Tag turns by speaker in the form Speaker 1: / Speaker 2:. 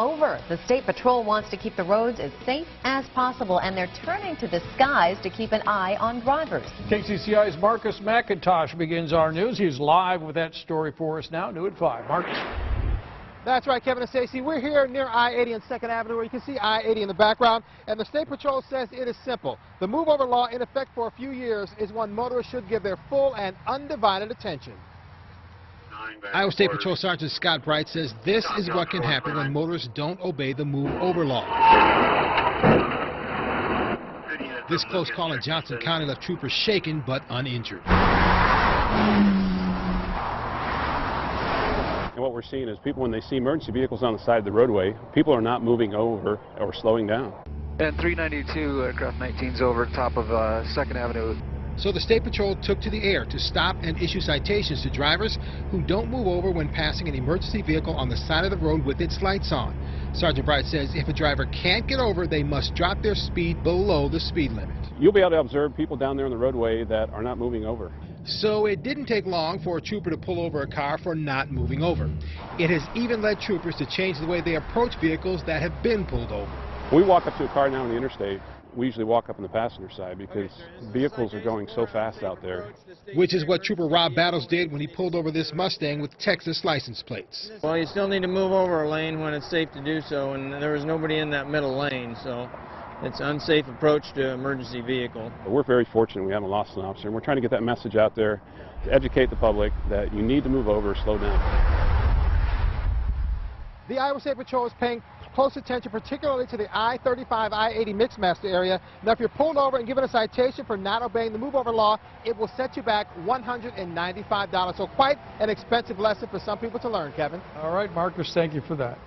Speaker 1: over. The State Patrol wants to keep the roads as safe as possible, and they're turning to the skies to keep an eye on drivers.
Speaker 2: KCCI's Marcus McIntosh begins our news. He's live with that story for us now, new at 5. Marcus.
Speaker 3: That's right, Kevin and Stacey. We're here near I-80 and 2nd Avenue, where you can see I-80 in the background. And the State Patrol says it is simple. The move-over law in effect for a few years is one motorists should give their full and undivided attention.
Speaker 4: Iowa State Patrol Sergeant Scott Bright says this is what can happen when motorists don't obey the move-over law. This close call in Johnson County left troopers shaken but uninjured.
Speaker 5: And what we're seeing is people, when they see emergency vehicles on the side of the roadway, people are not moving over or slowing down.
Speaker 6: And 392 aircraft 19's over top of 2nd Avenue.
Speaker 4: So the State Patrol took to the air to stop and issue citations to drivers who don't move over when passing an emergency vehicle on the side of the road with its lights on. Sergeant Bright says if a driver can't get over, they must drop their speed below the speed limit.
Speaker 5: You'll be able to observe people down there on the roadway that are not moving over.
Speaker 4: So it didn't take long for a trooper to pull over a car for not moving over. It has even led troopers to change the way they approach vehicles that have been pulled over.
Speaker 5: When we walk up to a car now on the interstate, we usually walk up on the passenger side because vehicles are going so fast out there.
Speaker 4: Which is what Trooper Rob Battles did when he pulled over this Mustang with Texas license plates.
Speaker 7: Well, you still need to move over a lane when it's safe to do so, and there was nobody in that middle lane, so it's an unsafe approach to an emergency vehicle.
Speaker 5: But we're very fortunate we haven't lost an officer, and we're trying to get that message out there to educate the public that you need to move over, slow down.
Speaker 3: The Iowa State Patrol is paying close attention, particularly to the I-35, I-80 Mixmaster area. Now, if you're pulled over and given a citation for not obeying the move-over law, it will set you back $195. So quite an expensive lesson for some people to learn, Kevin.
Speaker 2: All right, Marcus, thank you for that.